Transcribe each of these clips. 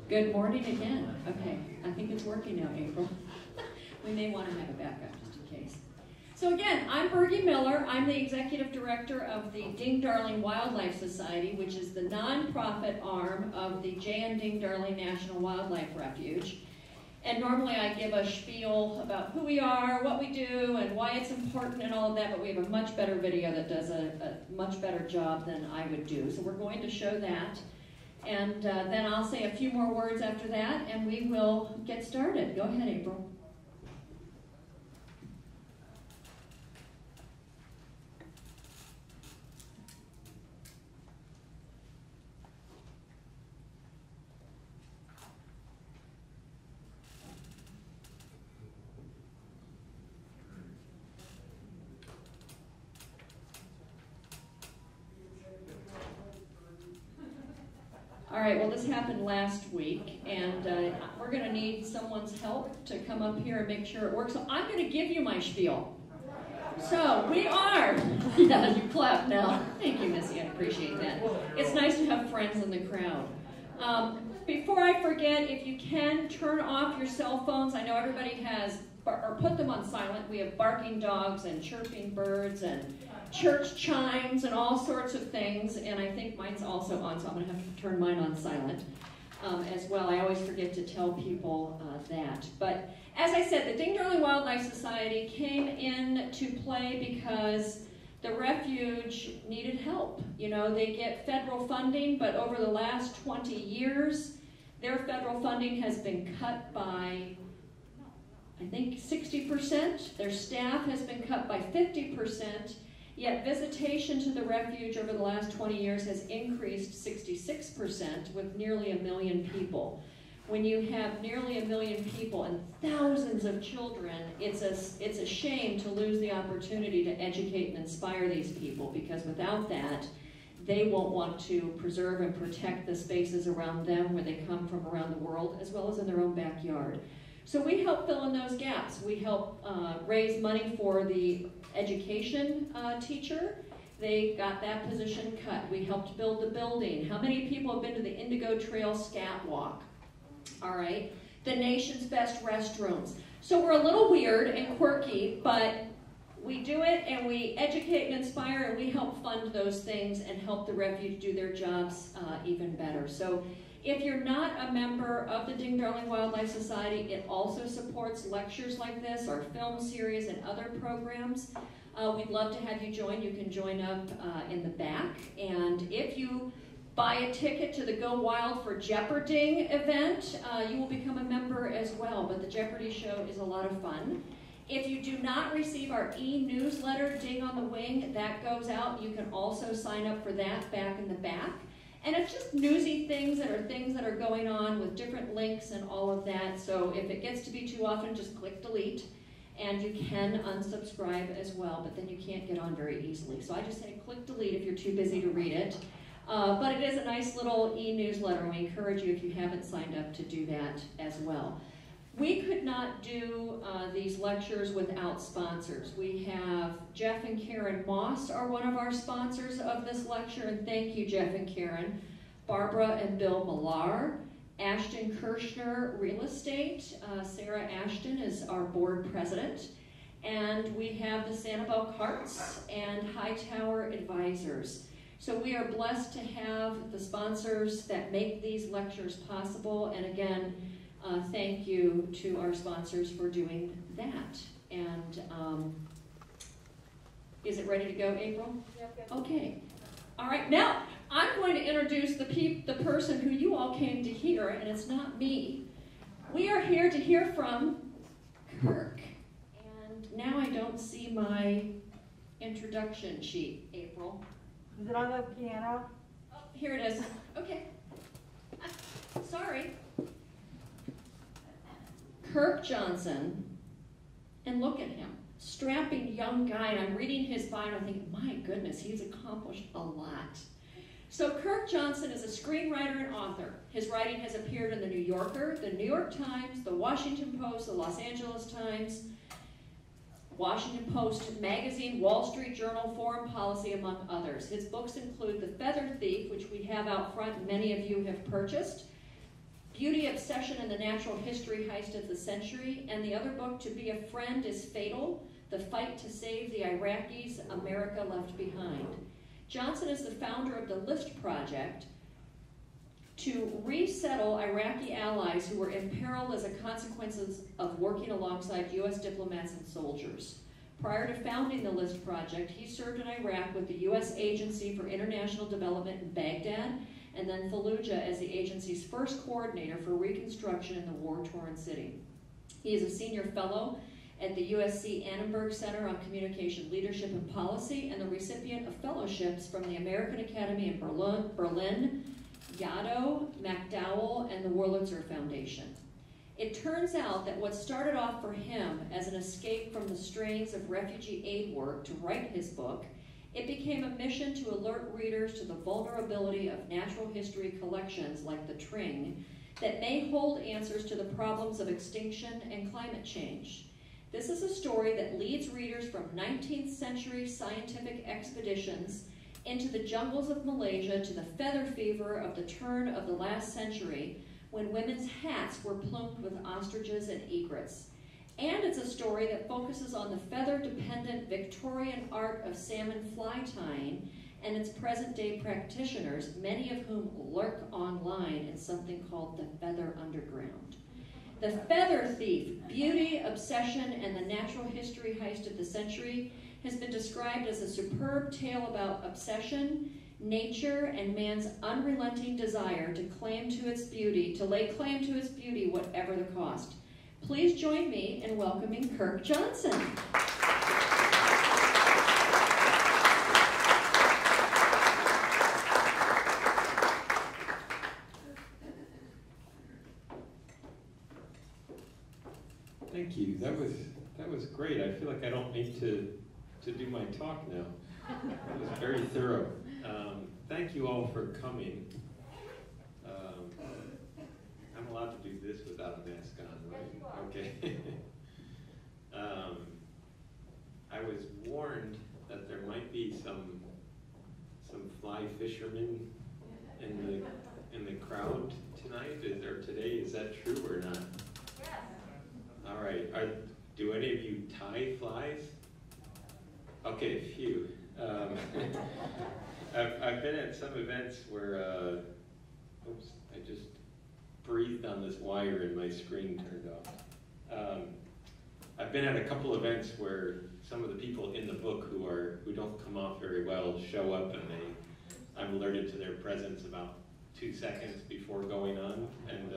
Good morning again. Okay, I think it's working now, April. We may want to have a backup just in case. So again, I'm Bergie Miller. I'm the Executive Director of the Ding Darling Wildlife Society, which is the nonprofit arm of the Jan Ding Darling National Wildlife Refuge. And normally I give a spiel about who we are, what we do, and why it's important and all of that, but we have a much better video that does a much better job than I would do. So we're going to show that. And then I'll say a few more words after that, and we will get started. Go ahead, April. All right, well, this happened last week, and we're going to need someone's help to come up here and make sure it works. So I'm going to give you my spiel. So we are, yeah, you clap now. Thank you, Missy, I appreciate that. It's nice to have friends in the crowd. Before I forget, if you can, turn off your cell phones. I know everybody has, or put them on silent. We have barking dogs and chirping birds and church chimes and all sorts of things, and I think mine's also on, so I'm going to have to turn mine on silent as well. I always forget to tell people that. But as I said, the Ding Darling Wildlife Society came into play because the refuge needed help. You know, they get federal funding, but over the last 20 years, their federal funding has been cut by, I think, 60%. Their staff has been cut by 50%. Yet visitation to the refuge over the last 20 years has increased 66% with nearly 1 million people. When you have nearly 1 million people and thousands of children, it's a shame to lose the opportunity to educate and inspire these people, because without that, they won't want to preserve and protect the spaces around them where they come from around the world, as well as in their own backyard. So we help fill in those gaps. We help raise money for the education teacher. They got that position cut. We helped build the building. How many people have been to the Indigo Trail Scat Walk? All right. The nation's best restrooms. So we're a little weird and quirky, but we do it, and we educate and inspire, and we help fund those things and help the refuge do their jobs even better. So if you're not a member of the Ding Darling Wildlife Society, it also supports lectures like this, our film series, and other programs. We'd love to have you join. You can join up in the back. And if you buy a ticket to the Go Wild for Jeoparding event, you will become a member as well. But the Jeopardy show is a lot of fun. If you do not receive our e-newsletter, Ding on the Wing, that goes out. You can also sign up for that back in the back. And it's just newsy things that are going on with different links and all of that. So if it gets to be too often, just click delete. And you can unsubscribe as well, but then you can't get on very easily. So I just say click delete if you're too busy to read it. But it is a nice little e-newsletter, and we encourage you, if you haven't signed up, to do that as well. We could not do these lectures without sponsors. We have Jeff and Karen Moss are one of our sponsors of this lecture, and thank you, Jeff and Karen. Barbara and Bill Millar, Ashton Kirshner Real Estate. Sarah Ashton is our board president. And we have the Sanibel Carts and Hightower Advisors. So we are blessed to have the sponsors that make these lectures possible. And again, thank you to our sponsors for doing that. And is it ready to go, April? Yep. Okay. All right. Now I'm going to introduce the person who you all came to hear, and it's not me. We are here to hear from Kirk. And now I don't see my introduction sheet, April. Is it on the piano? Oh, here it is. Okay. Sorry. Kirk Johnson, and look at him, strapping young guy, and I'm reading his bio and I'm thinking, my goodness, he's accomplished a lot. So Kirk Johnson is a screenwriter and author. His writing has appeared in the New Yorker, the New York Times, the Washington Post, the Los Angeles Times, Washington Post magazine, Wall Street Journal, Foreign Policy, among others. His books include The Feather Thief, which we have out front, many of you have purchased, Beauty, Obsession, and the Natural History Heist of the Century, and the other book, To Be a Friend is Fatal, The Fight to Save the Iraqis, America Left Behind. Johnson is the founder of the LIST Project to resettle Iraqi allies who were imperiled as a consequence of working alongside U.S. diplomats and soldiers. Prior to founding the LIST Project, he served in Iraq with the U.S. Agency for International Development in Baghdad, and then Fallujah as the agency's first coordinator for reconstruction in the war-torn city. He is a senior fellow at the USC Annenberg Center on Communication Leadership and Policy, and the recipient of fellowships from the American Academy in Berlin, Yaddo, MacDowell, and the Wurlitzer Foundation. It turns out that what started off for him as an escape from the strains of refugee aid work to write his book, it became a mission to alert readers to the vulnerability of natural history collections like the Tring that may hold answers to the problems of extinction and climate change. This is a story that leads readers from 19th century scientific expeditions into the jungles of Malaysia to the feather fever of the turn of the last century when women's hats were plumed with ostriches and egrets. And it's a story that focuses on the feather-dependent Victorian art of salmon fly tying and its present-day practitioners, many of whom lurk online in something called the Feather Underground. The Feather Thief, Beauty, Obsession, and the Natural History Heist of the Century has been described as a superb tale about obsession, nature, and man's unrelenting desire to lay claim to its beauty, whatever the cost. Please join me in welcoming Kirk Johnson. Thank you. That was great. I feel like I don't need to do my talk now. It was very thorough. Thank you all for coming. I'm allowed to do this without a mask on, right? Okay. I was warned that there might be some fly fishermen in the crowd tonight. Is that true or not? Yes. All right. Do any of you tie flies? Okay, a few. I've been at some events where, oops, I just breathed on this wire and my screen turned off. I've been at a couple events where some of the people in the book who don't come off very well show up, and I'm alerted to their presence about 2 seconds before going on, and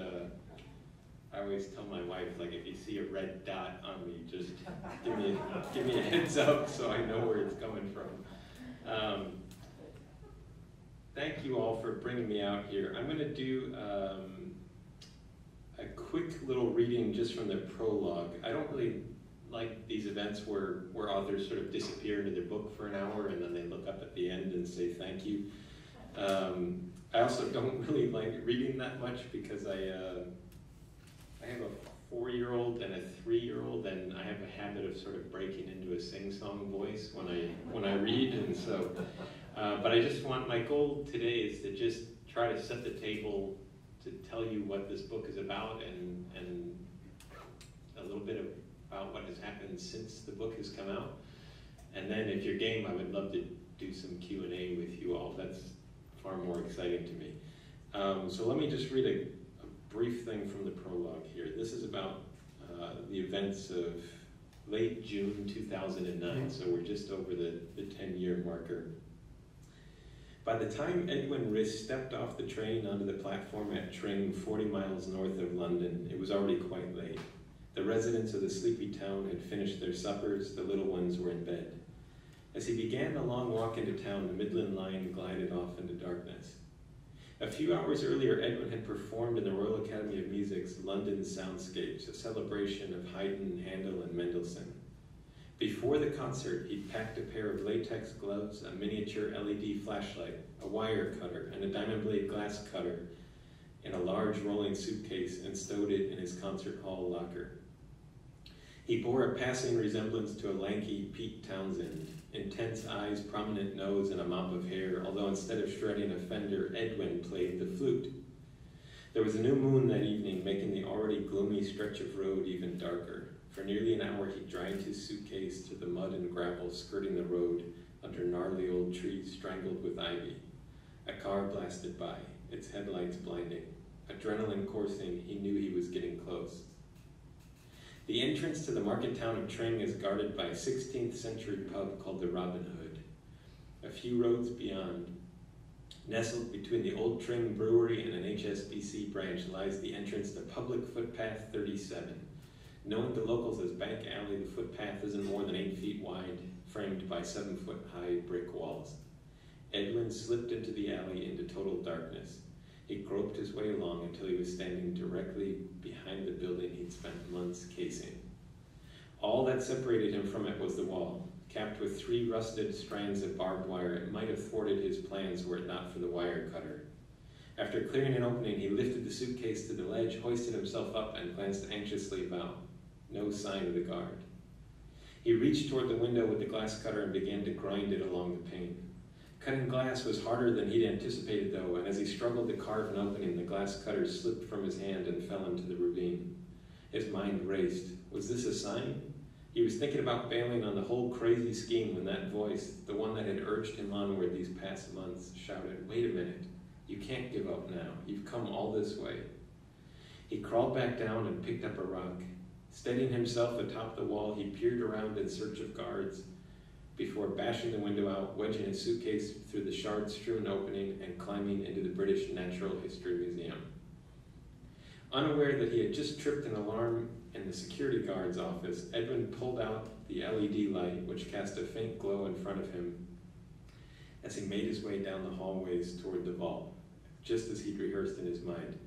I always tell my wife, like, if you see a red dot on me, just give me a heads up so I know where it's coming from. Thank you all for bringing me out here. I'm going to do a quick little reading just from the prologue. I don't really like these events where authors sort of disappear into their book for an hour and then they look up at the end and say thank you. I also don't really like reading that much because I have a 4-year-old and a 3-year-old, and I have a habit of sort of breaking into a sing-song voice when I read, and so. But I just want, my goal today is to just try to set the table to tell you what this book is about and a little bit about what has happened since the book has come out. And then if you're game, I would love to do some Q&A with you all. That's far more exciting to me. So let me just read a brief thing from the prologue here. This is about the events of late June 2009, so we're just over the 10-year marker. By the time Edwin Riss stepped off the train onto the platform at Tring, 40 miles north of London, it was already quite late. The residents of the sleepy town had finished their suppers, the little ones were in bed. As he began the long walk into town, the Midland line glided off into darkness. A few hours earlier, Edwin had performed in the Royal Academy of Music's London Soundscapes, a celebration of Haydn, Handel, and Mendelssohn. Before the concert, he'd packed a pair of latex gloves, a miniature LED flashlight, a wire cutter, and a diamond blade glass cutter in a large rolling suitcase and stowed it in his concert hall locker. He bore a passing resemblance to a lanky Pete Townsend, intense eyes, prominent nose, and a mop of hair, although instead of shredding a Fender, Edwin played the flute. There was a new moon that evening, making the already gloomy stretch of road even darker. For nearly an hour he dragged his suitcase through the mud and gravel skirting the road under gnarly old trees strangled with ivy. A car blasted by, its headlights blinding. Adrenaline coursing, he knew he was getting close. The entrance to the market town of Tring is guarded by a 16th century pub called the Robin Hood. A few roads beyond, nestled between the old Tring Brewery and an HSBC branch, lies the entrance to Public Footpath 37. Known to locals as Bank Alley, the footpath isn't more than 8 feet wide, framed by 7-foot-high brick walls. Edwin slipped into the alley into total darkness. He groped his way along until he was standing directly behind the building he'd spent months casing. All that separated him from it was the wall. Capped with 3 rusted strands of barbed wire, it might have thwarted his plans were it not for the wire cutter. After clearing an opening, he lifted the suitcase to the ledge, hoisted himself up, and glanced anxiously about. No sign of the guard. He reached toward the window with the glass cutter and began to grind it along the pane. Cutting glass was harder than he'd anticipated, though, and as he struggled to carve an opening, the glass cutter slipped from his hand and fell into the ravine. His mind raced. Was this a sign? He was thinking about bailing on the whole crazy scheme when that voice, the one that had urged him onward these past months, shouted, "Wait a minute. You can't give up now. You've come all this way." He crawled back down and picked up a rock. Steadying himself atop the wall, he peered around in search of guards before bashing the window out, wedging his suitcase through the shard-strewn opening, and climbing into the British Natural History Museum. Unaware that he had just tripped an alarm in the security guard's office, Edwin pulled out the LED light, which cast a faint glow in front of him as he made his way down the hallways toward the vault, just as he'd rehearsed in his mind.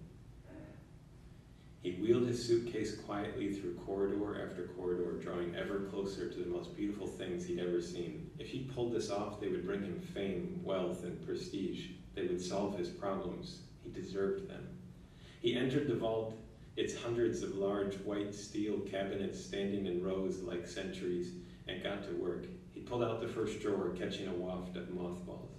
He wheeled his suitcase quietly through corridor after corridor, drawing ever closer to the most beautiful things he'd ever seen. If he pulled this off, they would bring him fame, wealth, and prestige. They would solve his problems. He deserved them. He entered the vault, its hundreds of large white steel cabinets standing in rows like sentries, and got to work. He pulled out the first drawer, catching a waft of mothballs.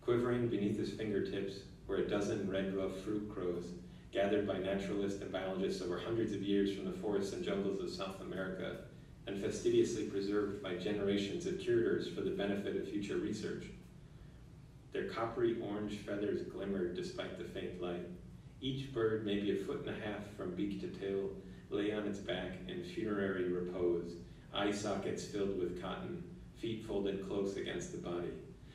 Quivering beneath his fingertips were a dozen red-ruffed fruit crows, gathered by naturalists and biologists over hundreds of years from the forests and jungles of South America, and fastidiously preserved by generations of curators for the benefit of future research. Their coppery orange feathers glimmered despite the faint light. Each bird, maybe 1.5 feet from beak to tail, lay on its back in funerary repose, eye sockets filled with cotton, feet folded close against the body.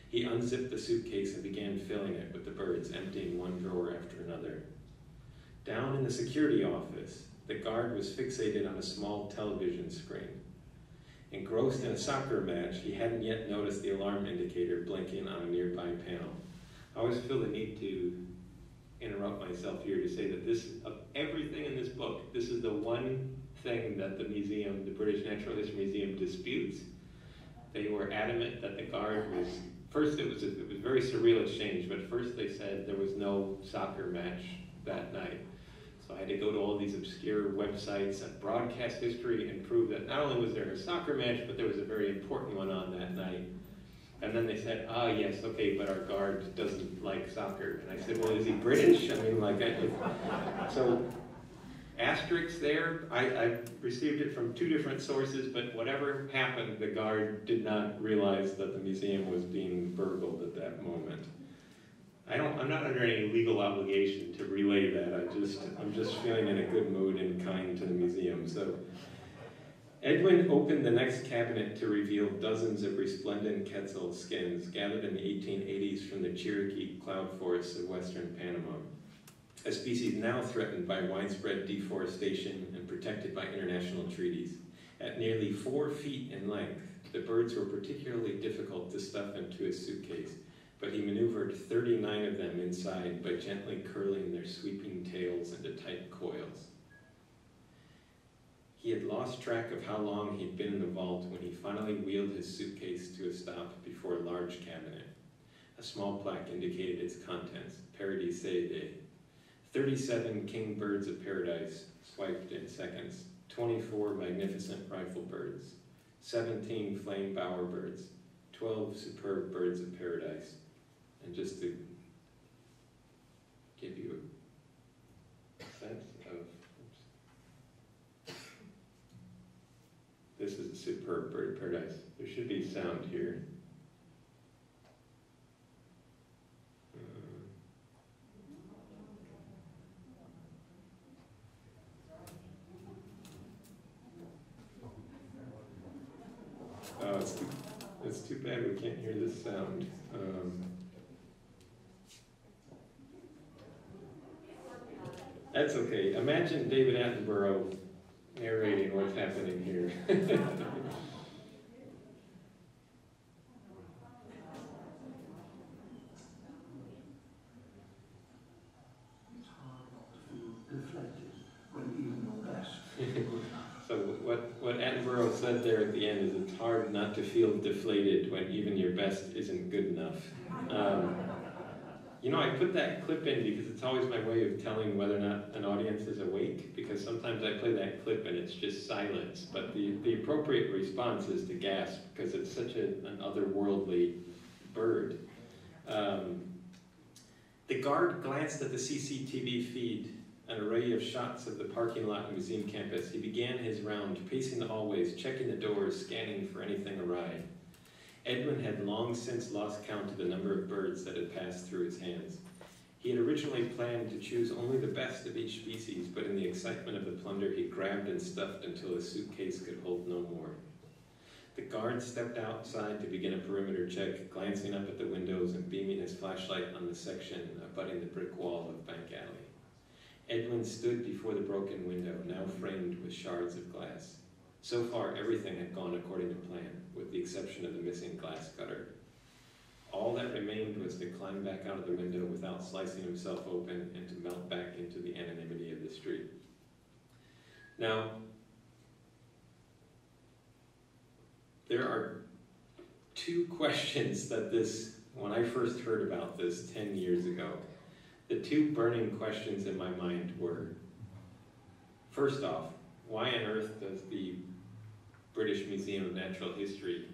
He unzipped the suitcase and began filling it with the birds, emptying one drawer after another. Down in the security office, the guard was fixated on a small television screen. Engrossed in a soccer match, he hadn't yet noticed the alarm indicator blinking on a nearby panel. I always feel the need to interrupt myself here to say that of everything in this book, this is the one thing that the museum, the British Natural History Museum, disputes. They were adamant that the guard was, first it was a very surreal exchange, but first they said there was no soccer match that night. So I had to go to all these obscure websites and broadcast history and prove that not only was there a soccer match, but there was a very important one on that night. And then they said, yes, okay, but our guard doesn't like soccer. And I said, well, is he British? I mean, so asterisks there, I received it from 2 different sources, but whatever happened, the guard did not realize that the museum was being burgled at that moment. I'm not under any legal obligation to relay that. I'm just feeling in a good mood and kind to the museum. So Edwin opened the next cabinet to reveal dozens of resplendent quetzal skins gathered in the 1880s from the Cherokee cloud forests of western Panama, a species now threatened by widespread deforestation and protected by international treaties. At nearly 4 feet in length, the birds were particularly difficult to stuff into his suitcase, but he maneuvered 39 of them inside by gently curling their sweeping tails into tight coils. He had lost track of how long he'd been in the vault when he finally wheeled his suitcase to a stop before a large cabinet. A small plaque indicated its contents, Paradise de 37 king birds of paradise, swiped in seconds, 24 magnificent rifle birds, 17 flame bower birds, 12 superb birds of paradise. And just to give you should be sound here. Oh, it's too bad we can't hear this sound. That's okay. Imagine David Attenborough narrating what's happening here. So what Attenborough said there at the end is it's hard not to feel deflated when even your best isn't good enough. You know, I put that clip in because it's always my way of telling whether or not an audience is awake, because sometimes I play that clip and it's just silence, but the appropriate response is to gasp because it's such an otherworldly bird. The guard glanced at the CCTV feed, an array of shots of the parking lot and museum campus. He began his round, pacing the hallways, checking the doors, scanning for anything awry. Edwin had long since lost count of the number of birds that had passed through his hands. He had originally planned to choose only the best of each species, but in the excitement of the plunder, he grabbed and stuffed until his suitcase could hold no more. The guard stepped outside to begin a perimeter check, glancing up at the windows and beaming his flashlight on the section abutting the brick wall of Bank Alley. Edwin stood before the broken window, now framed with shards of glass. So far, everything had gone according to plan, with the exception of the missing glass cutter. All that remained was to climb back out of the window without slicing himself open and to melt back into the anonymity of the street. Now, there are two questions that when I first heard about this 10 years ago, the two burning questions in my mind were, first off, why on earth does the British Museum of Natural History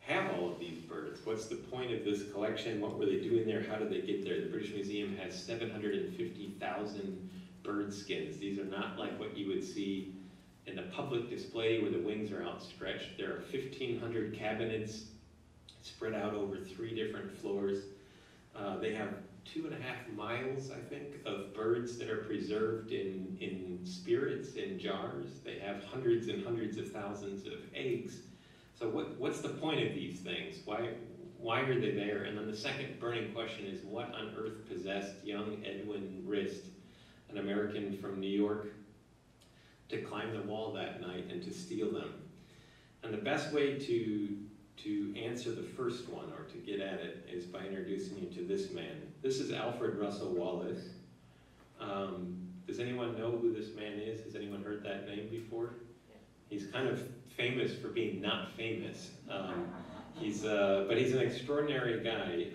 have all of these birds? What's the point of this collection? What were they doing there? How did they get there? The British Museum has 750,000 bird skins. These are not like what you would see in the public display where the wings are outstretched. There are 1,500 cabinets spread out over 3 different floors. They have 2.5 miles, I think, of birds that are preserved in spirits, in jars. They have hundreds and hundreds of thousands of eggs. So what's the point of these things? Why are they there? And then the second burning question is, what on earth possessed young Edwin Rist, an American from New York, to climb the wall that night and to steal them? And the best way to answer the first one, or to get at it, is by introducing you to this man. This is Alfred Russel Wallace. Does anyone know who this man is? Has anyone heard that name before? He's kind of famous for being not famous. But he's an extraordinary guy.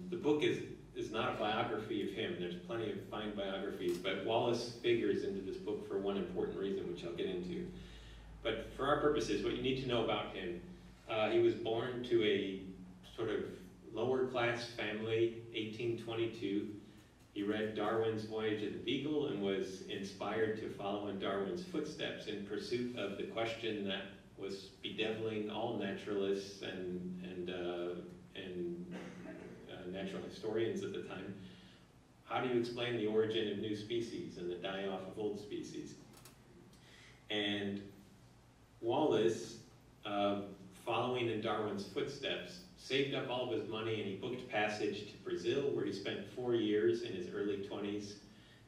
The book is not a biography of him. There's plenty of fine biographies, but Wallace figures into this book for one important reason, which I'll get into. But for our purposes, what you need to know about him, he was born to a sort of lower-class family, 1822. He read Darwin's Voyage of the Beagle and was inspired to follow in Darwin's footsteps in pursuit of the question that was bedeviling all naturalists and natural historians at the time. How do you explain the origin of new species and the die-off of old species? And Wallace, following in Darwin's footsteps, saved up all of his money and he booked passage to Brazil, where he spent 4 years in his early 20s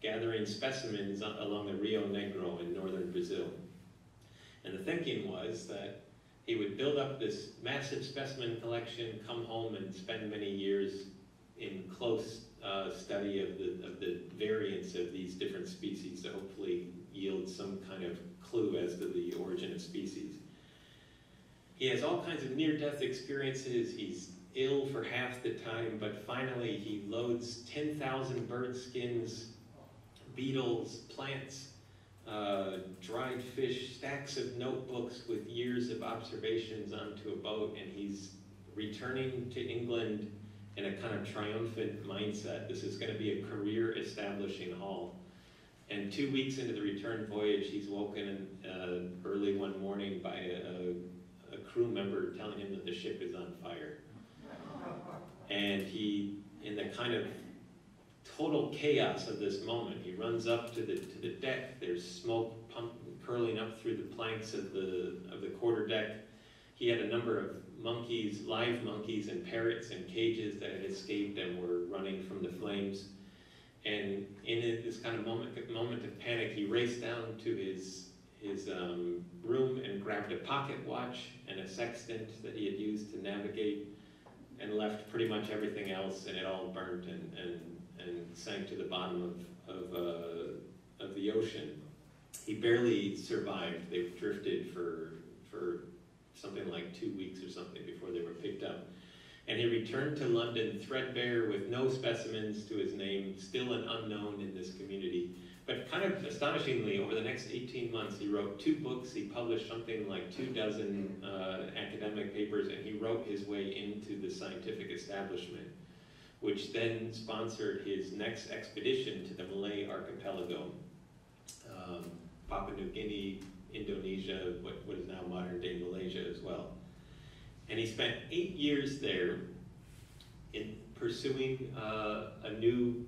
gathering specimens along the Rio Negro in northern Brazil. And the thinking was that he would build up this massive specimen collection, come home and spend many years in close study of the variants of these different species to hopefully yield some kind of clue as to the origin of species. He has all kinds of near-death experiences. He's ill for half the time, but finally he loads 10,000 bird skins, beetles, plants, dried fish, stacks of notebooks with years of observations onto a boat, and he's returning to England in a kind of triumphant mindset. This is going to be a career-establishing haul. And 2 weeks into the return voyage, he's woken early one morning by a crew member telling him that the ship is on fire. And he, in the kind of total chaos of this moment, he runs up to the deck. There's smoke curling up through the planks of the quarter deck. He had a number of monkeys, live monkeys and parrots in cages that had escaped and were running from the flames. And in this kind of moment of panic, he raced down to his room and grabbed a pocket watch and a sextant that he had used to navigate, and left pretty much everything else, and it all burnt and sank to the bottom of the ocean. He barely survived. They drifted for something like 2 weeks or something before they were picked up. And he returned to London threadbare with no specimens to his name, still an unknown in this community. But kind of astonishingly, over the next 18 months, he wrote 2 books. He published something like 24 academic papers, and he wrote his way into the scientific establishment, which then sponsored his next expedition to the Malay Archipelago, Papua New Guinea, Indonesia, what is now modern-day Malaysia as well. And he spent 8 years there in pursuing a new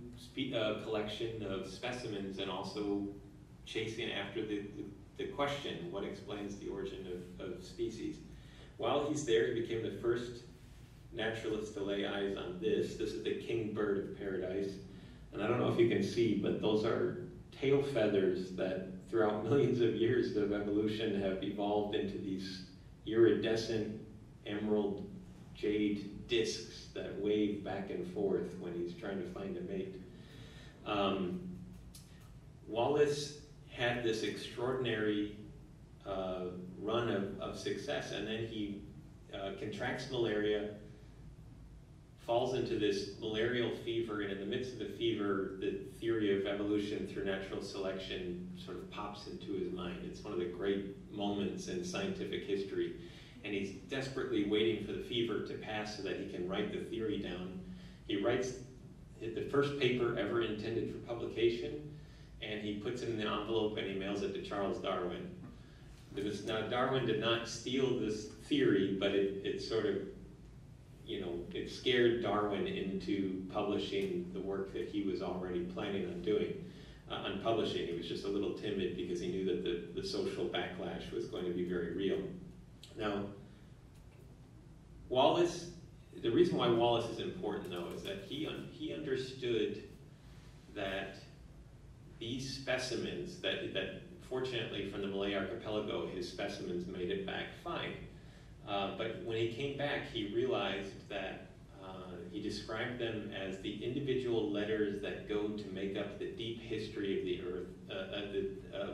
collection of specimens, and also chasing after the question, what explains the origin of species. While he's there, he became the first naturalist to lay eyes on this. This is the king bird of paradise. And I don't know if you can see, but those are tail feathers that throughout millions of years of evolution have evolved into these iridescent emerald jade discs that wave back and forth when he's trying to find a mate. Wallace had this extraordinary run of success, and then he contracts malaria, falls into this malarial fever, and in the midst of the fever, the theory of evolution through natural selection sort of pops into his mind. It's one of the great moments in scientific history, and he's desperately waiting for the fever to pass so that he can write the theory down. He writes the first paper ever intended for publication, and he puts it in the envelope and he mails it to Charles Darwin. Now, Darwin did not steal this theory, but it sort of, it scared Darwin into publishing the work that he was already planning on doing, on publishing. He was just a little timid because he knew that the social backlash was going to be very real. Now, Wallace, the reason why Wallace is important, though, is that he understood that these specimens, that fortunately from the Malay Archipelago, his specimens made it back fine. But when he came back, he realized that he described them as the individual letters that go to make up the deep history of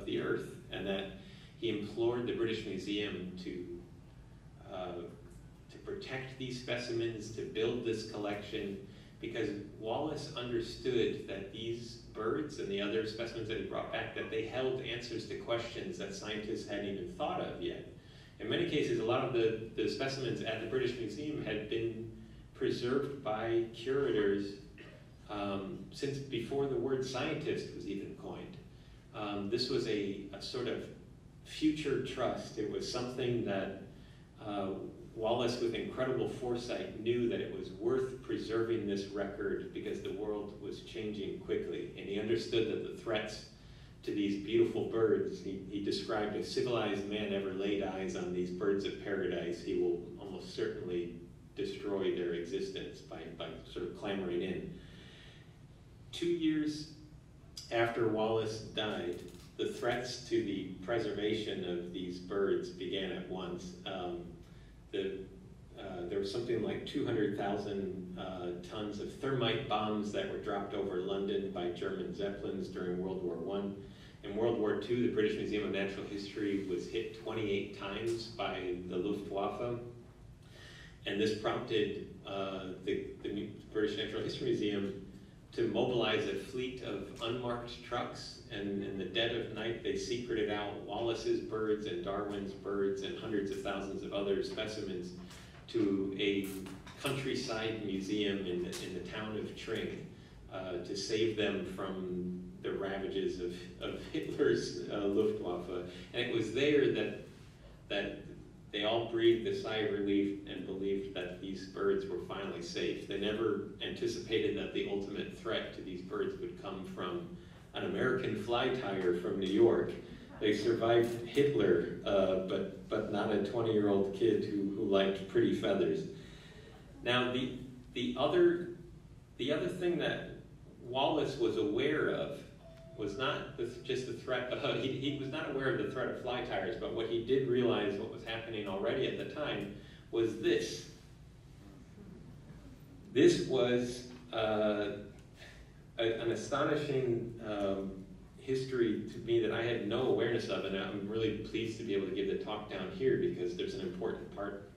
the Earth, and that he implored the British Museum to protect these specimens, to build this collection, because Wallace understood that these birds and the other specimens that he brought back, that they held answers to questions that scientists hadn't even thought of yet. In many cases, a lot of the specimens at the British Museum had been preserved by curators since before the word scientist was even coined. This was a sort of future trust. It was something that Wallace, with incredible foresight, knew that it was worth preserving this record because the world was changing quickly, and he understood that the threats to these beautiful birds, he described, if civilized man ever laid eyes on these birds of paradise, he will almost certainly destroy their existence by sort of clamoring in. 2 years after Wallace died, the threats to the preservation of these birds began at once. There was something like 200,000 tons of thermite bombs that were dropped over London by German Zeppelins during World War I. In World War II, the British Museum of Natural History was hit 28 times by the Luftwaffe, and this prompted the British Natural History Museum to mobilize a fleet of unmarked trucks, and in the dead of night they secreted out Wallace's birds and Darwin's birds and hundreds of thousands of other specimens to a countryside museum in the town of Tring to save them from the ravages of Hitler's Luftwaffe. And it was there that they all breathed a sigh of relief and believed that these birds were finally safe. They never anticipated that the ultimate threat to these birds would come from an American fly tyer from New York. They survived Hitler, but not a 20-year-old kid who liked pretty feathers. Now, the other thing that Wallace was aware of was not just the threat. He was not aware of the threat of fly tyers, but what he did realize, what was happening already at the time, was this. This was an astonishing history to me that I had no awareness of, and I'm really pleased to be able to give the talk down here because there's an important part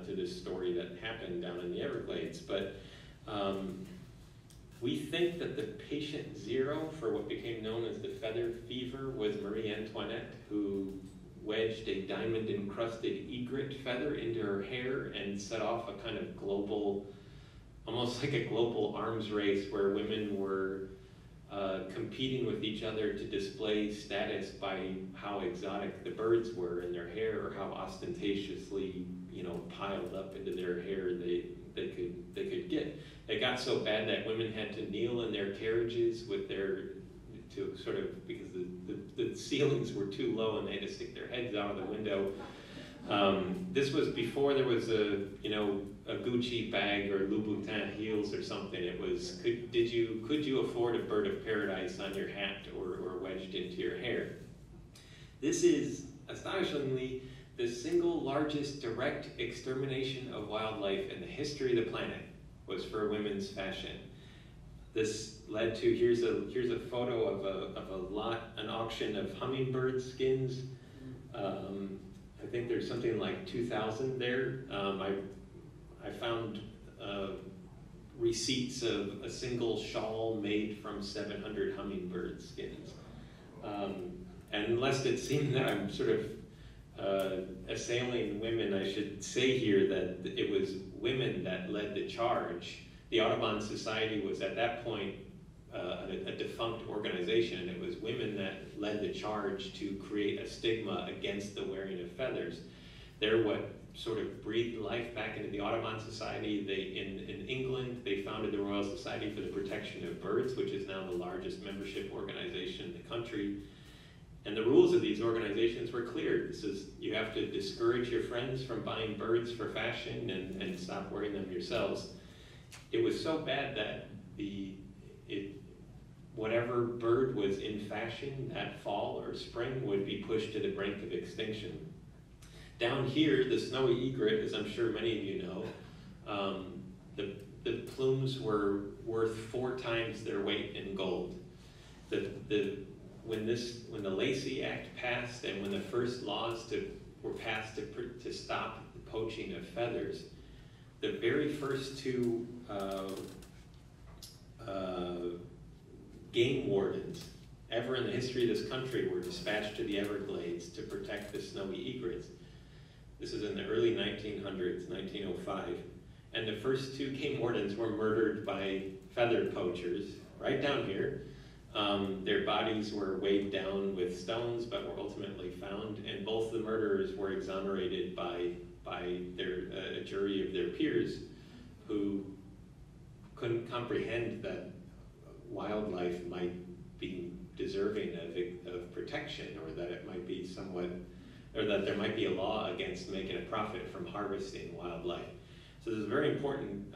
to this story that happened down in the Everglades. But we think that the patient zero for what became known as the feather fever was Marie Antoinette, who wedged a diamond-encrusted egret feather into her hair and set off a kind of global, almost like a global arms race where women were competing with each other to display status by how exotic the birds were in their hair, or how ostentatiously, piled up into their hair they could get. It got so bad that women had to kneel in their carriages because the ceilings were too low and they had to stick their heads out of the window. This was before there was a Gucci bag or Louboutin heels or something. It was, could you afford a bird of paradise on your hat or wedged into your hair? This is, astonishingly, the single largest direct extermination of wildlife in the history of the planet was for women's fashion. This led to, here's a photo of an auction of hummingbird skins. I think there's something like 2,000 there. I found receipts of a single shawl made from 700 hummingbird skins. And lest it seem that I'm sort of assailing women, I should say here that it was women that led the charge. The Audubon Society was at that point a defunct organization. It was women that led the charge to create a stigma against the wearing of feathers. They're what sort of breathed life back into the Audubon Society. In England, they founded the Royal Society for the Protection of Birds, which is now the largest membership organization in the country. And the rules of these organizations were clear. This is, you have to discourage your friends from buying birds for fashion and stop wearing them yourselves. It was so bad that whatever bird was in fashion that fall or spring would be pushed to the brink of extinction. Down here, the snowy egret, as I'm sure many of you know, the plumes were worth 4 times their weight in gold. When the Lacey Act passed and when the first laws were passed to stop the poaching of feathers, the very first 2 game wardens ever in the history of this country were dispatched to the Everglades to protect the snowy egrets. This is in the early 1900s, 1905. And the first 2 game wardens were murdered by feather poachers right down here. Their bodies were weighed down with stones, but were ultimately found, and both the murderers were exonerated by a jury of their peers who couldn't comprehend that wildlife might be deserving of protection, or that it might be or that there might be a law against making a profit from harvesting wildlife. So there's a very important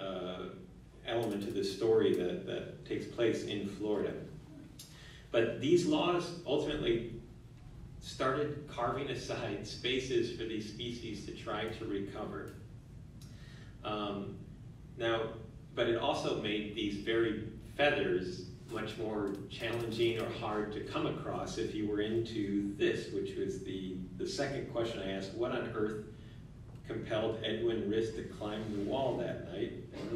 element to this story that takes place in Florida. But these laws ultimately started carving aside spaces for these species to try to recover. But it also made these very feathers much more challenging or hard to come across if you were into this, which was the second question I asked: what on earth compelled Edwin Riss to climb the wall that night? And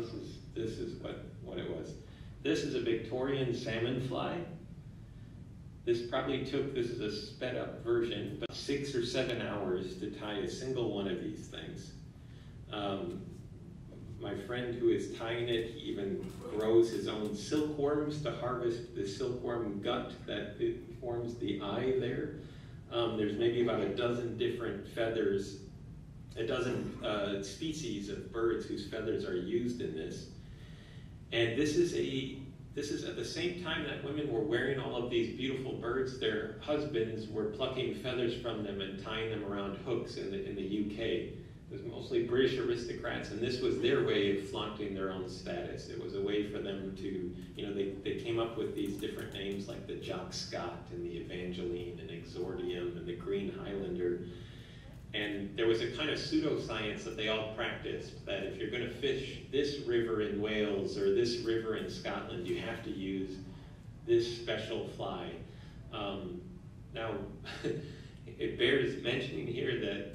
this is what it was. This is a Victorian salmon fly. This is a sped up version, but 6 or 7 hours to tie a single one of these things. My friend who is tying it, he even grows his own silkworms to harvest the silkworm gut that forms the eye there. There's maybe about a dozen different feathers a dozen species of birds whose feathers are used in this. And this is at the same time that women were wearing all of these beautiful birds, their husbands were plucking feathers from them and tying them around hooks in the UK. It was mostly British aristocrats, and this was their way of flaunting their own status. It was a way for them to, they came up with these different names like the Jock Scott and the Evangeline and Exordium and the Green Highlander. And there was a kind of pseudoscience that they all practiced, that if you're going to fish this river in Wales or this river in Scotland, you have to use this special fly. Now, it bears mentioning here that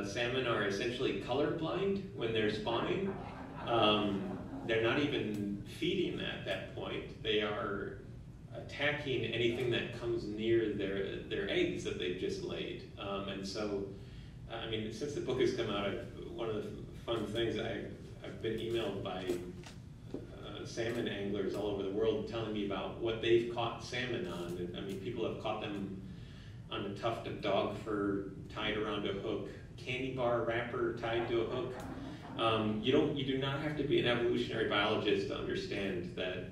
salmon are essentially colorblind when they're spawning. They're not even feeding at that point. They are attacking anything that comes near their eggs that they've just laid. And so, I mean, since the book has come out, one of the fun things, I've been emailed by salmon anglers all over the world telling me about what they've caught salmon on. And, I mean, people have caught them on a tuft of dog fur tied around a hook, candy bar wrapper tied to a hook. You do not have to be an evolutionary biologist to understand that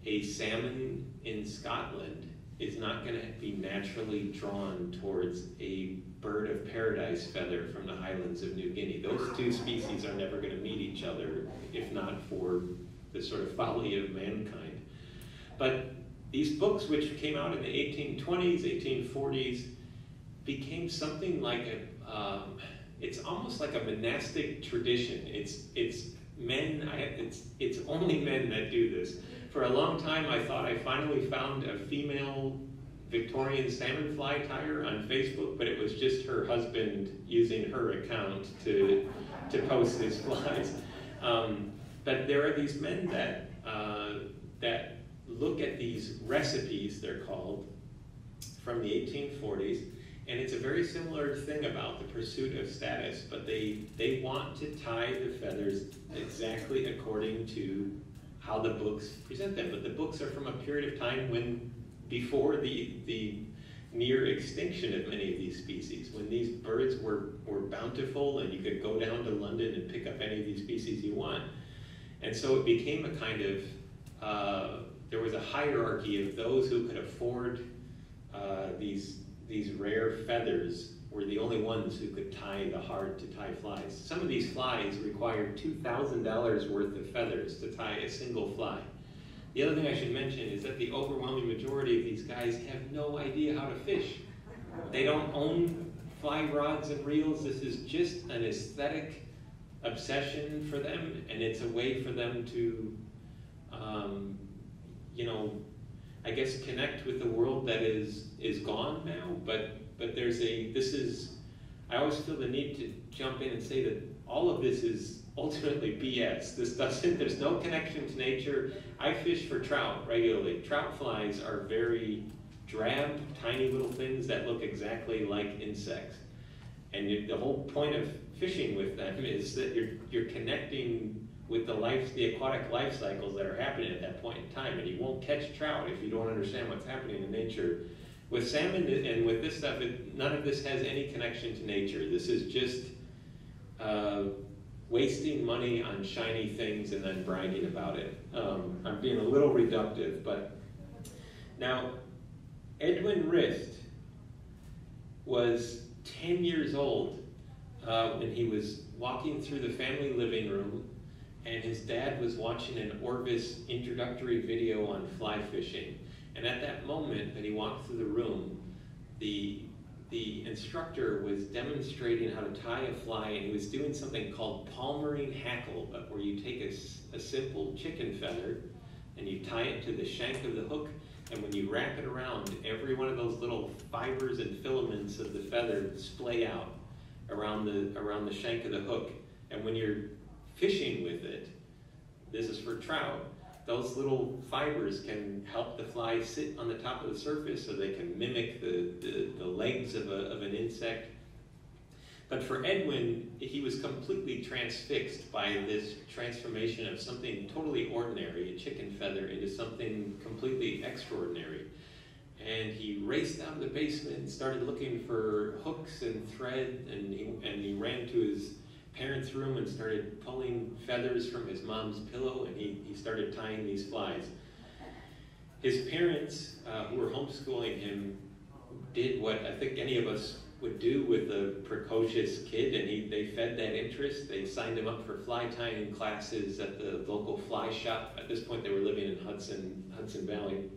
a salmon in Scotland is not going to be naturally drawn towards a bird of paradise feather from the highlands of New Guinea. Those two species are never going to meet each other, if not for the sort of folly of mankind. But these books, which came out in the 1820s, 1840s, became something like it's almost like a monastic tradition. It's only men that do this. For a long time, I thought I finally found a female Victorian Salmon Fly tyer on Facebook, but it was just her husband using her account to post his flies. But there are these men that look at these recipes, they're called, from the 1840s, and it's a very similar thing about the pursuit of status, but they want to tie the feathers exactly according to how the books present them. But the books are from a period of time before the near extinction of many of these species, when these birds were bountiful and you could go down to London and pick up any of these species you want. And so it became a kind of, there was a hierarchy of those who could afford these rare feathers were the only ones who could tie the hard-to-tie flies. Some of these flies required $2,000 worth of feathers to tie a single fly. The other thing I should mention is that the overwhelming majority of these guys have no idea how to fish. They don't own fly rods and reels. This is just an aesthetic obsession for them, and it's a way for them to, I guess, connect with the world that is gone now. But I always feel the need to jump in and say that all of this is ultimately BS. There's no connection to nature. I fish for trout regularly. Trout flies are very drab, tiny little things that look exactly like insects. And the whole point of fishing with them is that you're connecting with the aquatic life cycles that are happening at that point in time, and you won't catch trout if you don't understand what's happening in nature. With salmon and with this stuff, none of this has any connection to nature. This is just wasting money on shiny things and then bragging about it. I'm being a little reductive, but now Edwin Rist was 10 years old when he was walking through the family living room, and his dad was watching an Orvis introductory video on fly fishing. And at that moment that he walked through the room, the instructor was demonstrating how to tie a fly, and he was doing something called palmerine hackle, but where you take a simple chicken feather and you tie it to the shank of the hook, and when you wrap it around, every one of those little fibers and filaments of the feather splay out around the shank of the hook. And when you're fishing with it, this is for trout, those little fibers can help the fly sit on the top of the surface so they can mimic the legs of an insect. But for Edwin, he was completely transfixed by this transformation of something totally ordinary, a chicken feather, into something completely extraordinary. And he raced out of the basement and started looking for hooks and thread, and he ran to parents' room and started pulling feathers from his mom's pillow, and he started tying these flies. His parents, who were homeschooling him, did what I think any of us would do with a precocious kid, and they fed that interest. They signed him up for fly tying classes at the local fly shop. At this point, they were living in Hudson Valley.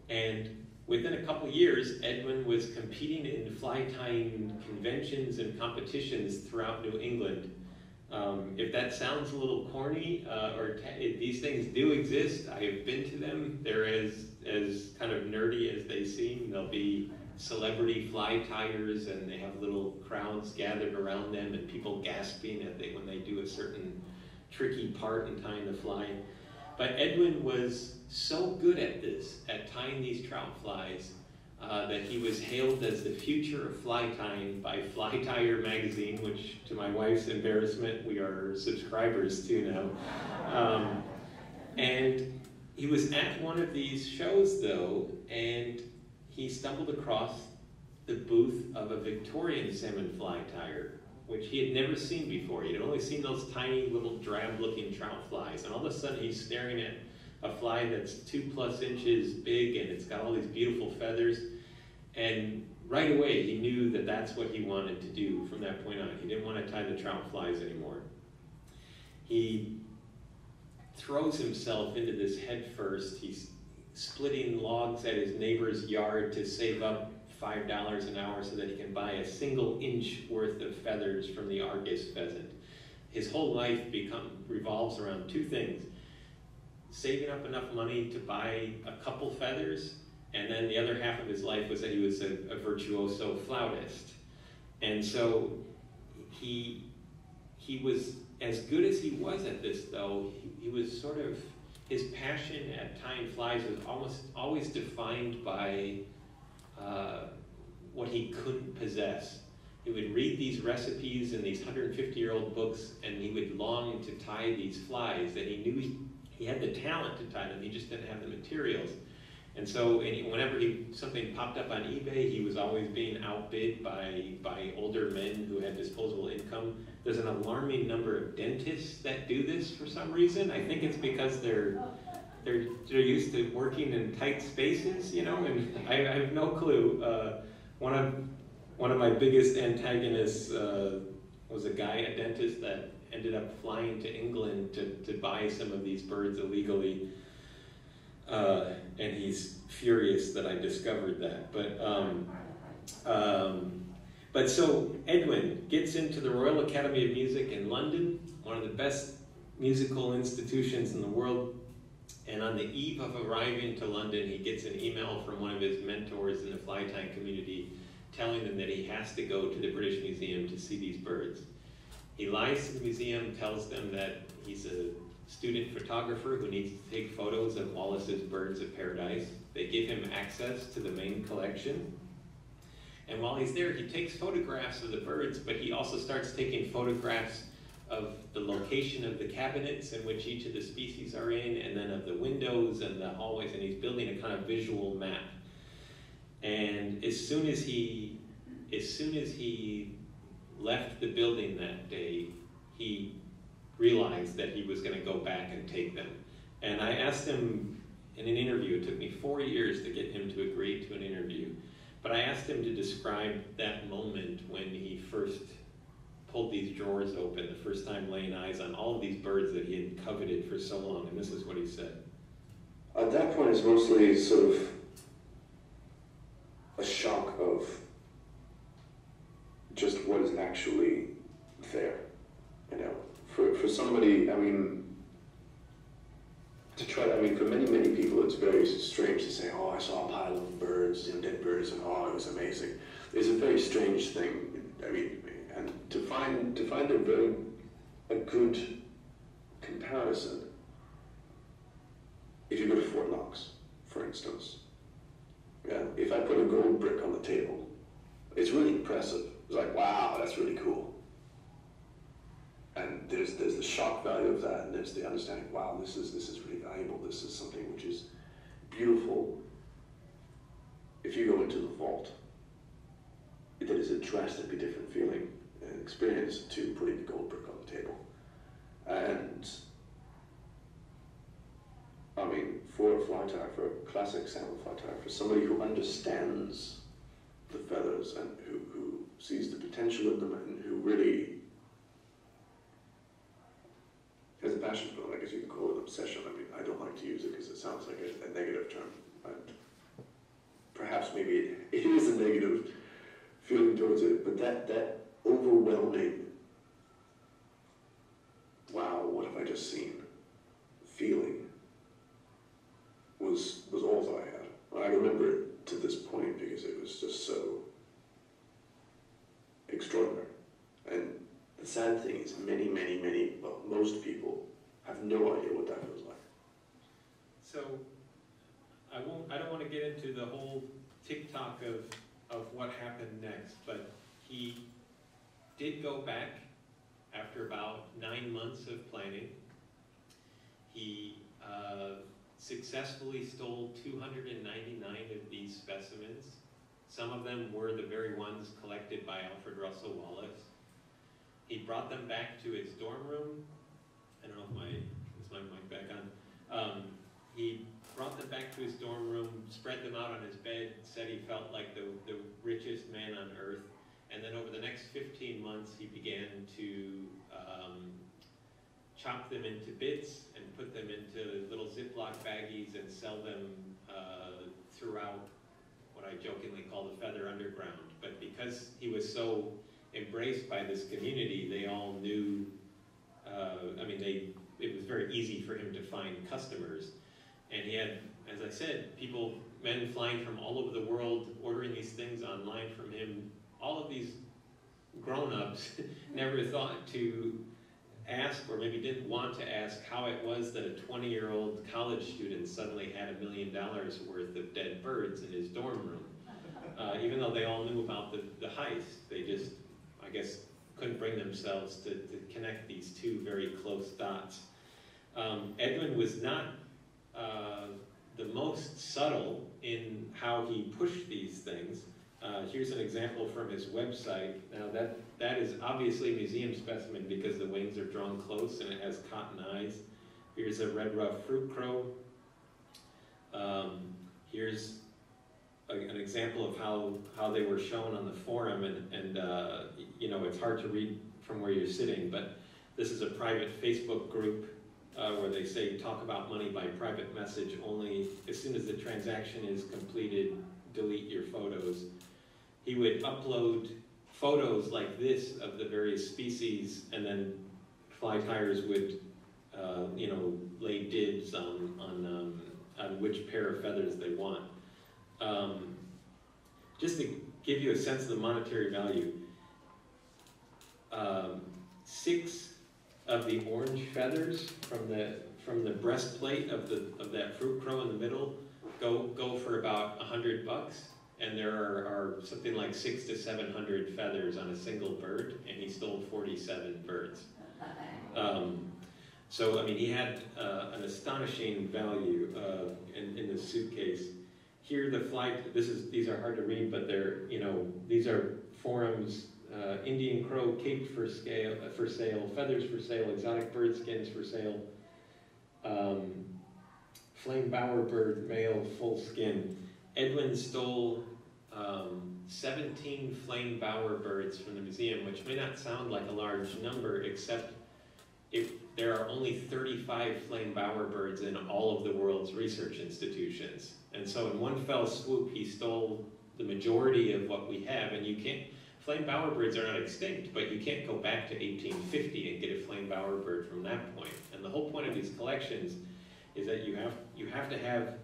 And within a couple years, Edwin was competing in fly tying conventions and competitions throughout New England. If that sounds a little corny, these things do exist. I have been to them. They're as kind of nerdy as they seem. There'll be celebrity fly tyers, and they have little crowds gathered around them and people gasping when they do a certain tricky part in tying the fly. But Edwin was so good at this, at tying these trout flies, that he was hailed as the future of fly tying by Fly Tyer magazine, which, to my wife's embarrassment, we are subscribers to now. And he was at one of these shows, though, and he stumbled across the booth of a Victorian salmon fly tyer, which he had never seen before. He had only seen those tiny little drab-looking trout flies, and all of a sudden he's staring at a fly that's 2+ inches big, and it's got all these beautiful feathers. And right away, he knew that that's what he wanted to do from that point on. He didn't want to tie the trout flies anymore. He throws himself into this head first. He's splitting logs at his neighbor's yard to save up $5 an hour so that he can buy a single inch worth of feathers from the Argus pheasant. His whole life revolves around two things: saving up enough money to buy a couple feathers, and then the other half of his life was that he was a virtuoso flautist. And so he was, as good as he was at this, though, he was sort of, his passion at tying flies was almost always defined by what he couldn't possess. He would read these recipes in these 150-year-old books, and he would long to tie these flies that he knew he had the talent to tie them, he just didn't have the materials. And so whenever something popped up on eBay, he was always being outbid by older men who had disposable income. There's an alarming number of dentists that do this for some reason. I think it's because they're used to working in tight spaces, and I have no clue. One of my biggest antagonists was a dentist that ended up flying to England to buy some of these birds illegally. And he's furious that I discovered that. But so Edwin gets into the Royal Academy of Music in London, one of the best musical institutions in the world. And on the eve of arriving to London, he gets an email from one of his mentors in the fly tying community telling him that he has to go to the British Museum to see these birds. He lies to the museum, tells them that he's a student photographer who needs to take photos of Wallace's birds of paradise. They give him access to the main collection. And while he's there, he takes photographs of the birds, but he also starts taking photographs of the location of the cabinets in which each of the species are in, and then of the windows and the hallways, and he's building a kind of visual map. And as soon as he left the building that day, he realized that he was going to go back and take them. And I asked him in an interview, it took me 4 years to get him to agree to an interview, but I asked him to describe that moment when he first pulled these drawers open, the first time laying eyes on all of these birds that he had coveted for so long, and this is what he said. At that point, it's mostly sort of a shock of just what is actually there, For somebody, for many people, it's very strange to say, oh, I saw a pile of birds, dead birds, and oh, it was amazing. It's a very strange thing. And to find a good comparison, if you go to Fort Knox, for instance, if I put a gold brick on the table, it's really impressive. It's like, wow, that's really cool. And there's the shock value of that, and there's the understanding, wow, this is really valuable. This is something which is beautiful. If you go into the vault, it is a drastically different feeling. experience to putting the gold brick on the table. And I mean, for a fly tyer, for a classic salmon fly tyer, for somebody who understands the feathers and who sees the potential in them and who really has a passion for them, I guess you can call it obsession. I mean, I don't like to use it because it sounds like a negative term. And perhaps maybe it is a negative feeling towards it, but that overwhelming, wow, what have I just seen, feeling was all that I had. I remember it to this point because it was just so extraordinary. And the sad thing is well, most people have no idea what that feels like. So I don't want to get into the whole TikTok of what happened next, but he did go back after about 9 months of planning. He successfully stole 299 of these specimens. Some of them were the very ones collected by Alfred Russel Wallace. He brought them back to his dorm room. I don't know if is my mic back on. He brought them back to his dorm room, spread them out on his bed, said he felt like the richest man on earth. And then over the next 15 months, he began to chop them into bits and put them into little Ziploc baggies and sell them throughout what I jokingly call the feather underground. But because he was so embraced by this community, they all knew, it was very easy for him to find customers. And he had, as I said, men flying from all over the world, ordering these things online from him. All of these grown-ups never thought to ask, or maybe didn't want to ask, how it was that a 20-year-old college student suddenly had $1 million worth of dead birds in his dorm room. Even though they all knew about the heist, they just, I guess, couldn't bring themselves to connect these two very close dots. Edwin was not the most subtle in how he pushed these things. Here's an example from his website. Now that is obviously a museum specimen because the wings are drawn close and it has cotton eyes. Here's a red ruff fruit crow. Here's an example of how they were shown on the forum, and it's hard to read from where you're sitting, but this is a private Facebook group where they say talk about money by private message only. As soon as the transaction is completed, delete your photos. He would upload photos like this of the various species, and then fly tyers would lay dibs on which pair of feathers they want. Just to give you a sense of the monetary value, 6 of the orange feathers from the breastplate of that fruit crow in the middle go for about $100, and there are something like 600 to 700 feathers on a single bird, and he stole 47 birds. So I mean, he had an astonishing value in the suitcase. Here, these are hard to read, but these are forums. Indian crow caped for sale, feathers for sale, exotic bird skins for sale, flame bowerbird male full skin. Edwin stole 17 flame bowerbirds from the museum, which may not sound like a large number, except if there are only 35 flame bowerbirds in all of the world's research institutions. And so in one fell swoop, he stole the majority of what we have, and flame bowerbirds are not extinct, but you can't go back to 1850 and get a flame bowerbird from that point. And the whole point of these collections is that you have to have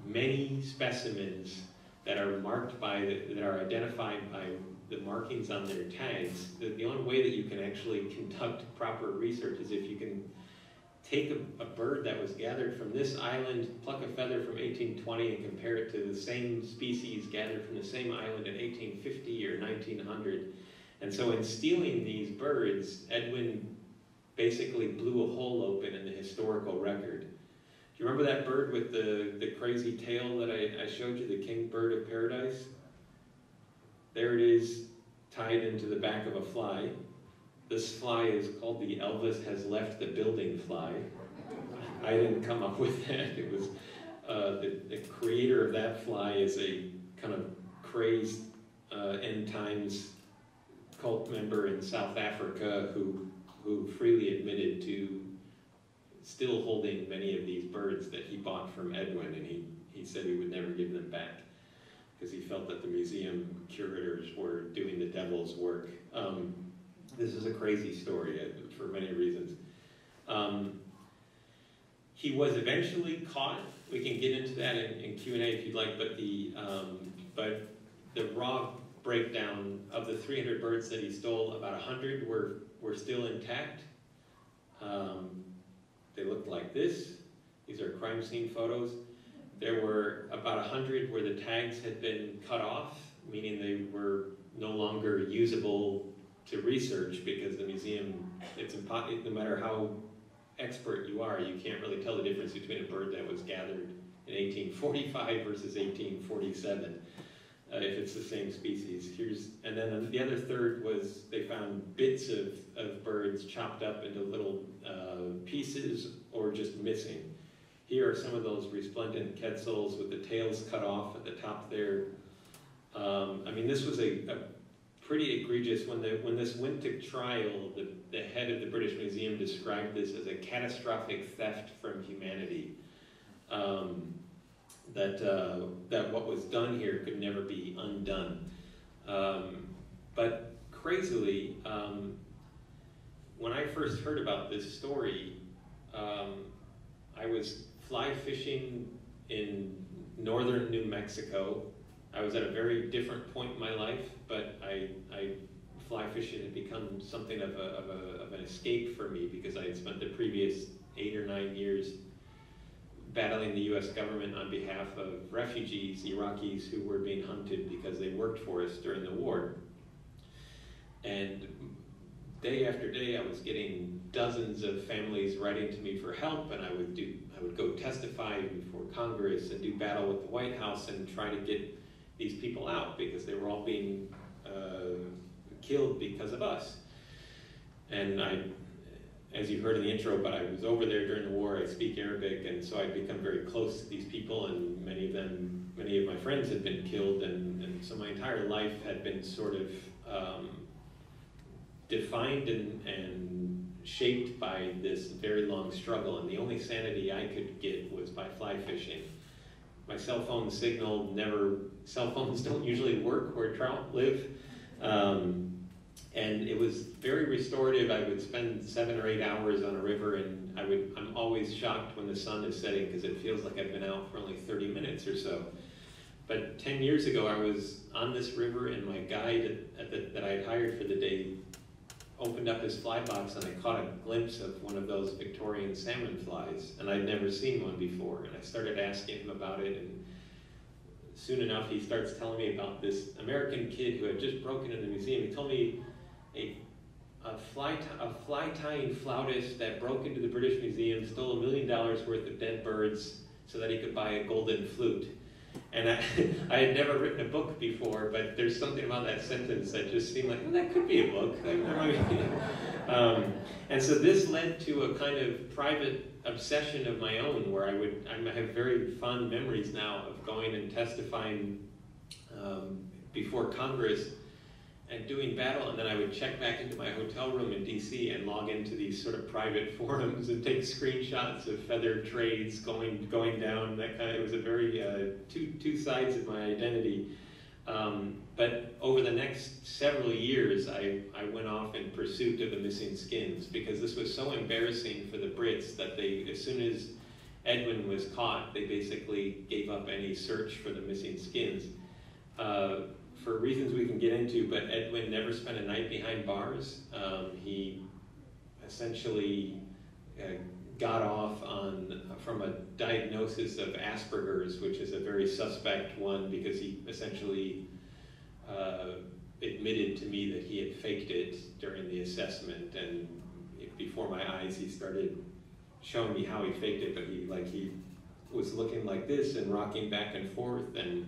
many specimens that are that are identified by the markings on their tags. The only way that you can actually conduct proper research is if you can take a bird that was gathered from this island, pluck a feather from 1820 and compare it to the same species gathered from the same island in 1850 or 1900. And so in stealing these birds, Edwin basically blew a hole open in the historical record. Do you remember that bird with the crazy tail that I showed you, the king bird of paradise? There it is tied into the back of a fly. This fly is called the Elvis Has Left the Building fly. I didn't come up with that. It was the creator of that fly is a kind of crazed end times cult member in South Africa who freely admitted to still holding many of these birds that he bought from Edwin, and he said he would never give them back because he felt that the museum curators were doing the devil's work. This is a crazy story for many reasons. He was eventually caught. We can get into that in Q&A if you'd like, but the raw breakdown of the 300 birds that he stole, about 100 were still intact. They looked like this. These are crime scene photos. There were about 100 where the tags had been cut off, meaning they were no longer usable to research because the museum, it's impossible, no matter how expert you are, you can't really tell the difference between a bird that was gathered in 1845 versus 1847. If it's the same species. And then the other third was they found bits of birds chopped up into little pieces or just missing. Here are some of those resplendent quetzals with the tails cut off at the top there. I mean, this was a pretty egregious, when this went to trial, the head of the British Museum described this as a catastrophic theft from humanity. That what was done here could never be undone. But crazily, when I first heard about this story, I was fly fishing in northern New Mexico. I was at a very different point in my life, but fly fishing had become something of an escape for me because I had spent the previous 8 or 9 years battling the U.S. government on behalf of refugees, Iraqis who were being hunted because they worked for us during the war. And day after day, I was getting dozens of families writing to me for help, and I would go testify before Congress and do battle with the White House and try to get these people out because they were all being killed because of us. And as you heard in the intro, but I was over there during the war. I speak Arabic, and so I'd become very close to these people, and many of my friends had been killed, and so my entire life had been sort of defined and shaped by this very long struggle, and the only sanity I could get was by fly fishing. My cell phone signal cell phones don't usually work where trout live. And it was very restorative. I would spend 7 or 8 hours on a river, and I'm always shocked when the sun is setting because it feels like I've been out for only 30 minutes or so. But 10 years ago, I was on this river, and my guide that I had hired for the day opened up his fly box, and I caught a glimpse of one of those Victorian salmon flies, and I'd never seen one before. And I started asking him about it, and soon enough, he starts telling me about this American kid who had just broken into the museum. He told me a fly tying flautist that broke into the British Museum, stole $1 million worth of dead birds so that he could buy a golden flute. And I had never written a book before, but there's something about that sentence that just seemed like, well, that could be a book. And so this led to a kind of private obsession of my own, where I have very fond memories now of going and testifying before Congress and doing battle, and then I would check back into my hotel room in DC and log into these sort of private forums and take screenshots of feathered trades going down. That kind of, it was a very two sides of my identity. But over the next several years, I went off in pursuit of the missing skins because this was so embarrassing for the Brits that as soon as Edwin was caught, they basically gave up any search for the missing skins. For reasons we can get into, but Edwin never spent a night behind bars. He essentially got off from a diagnosis of Asperger's, which is a very suspect one because he essentially admitted to me that he had faked it during the assessment, and before my eyes he started showing me how he faked it, but he was looking like this and rocking back and forth and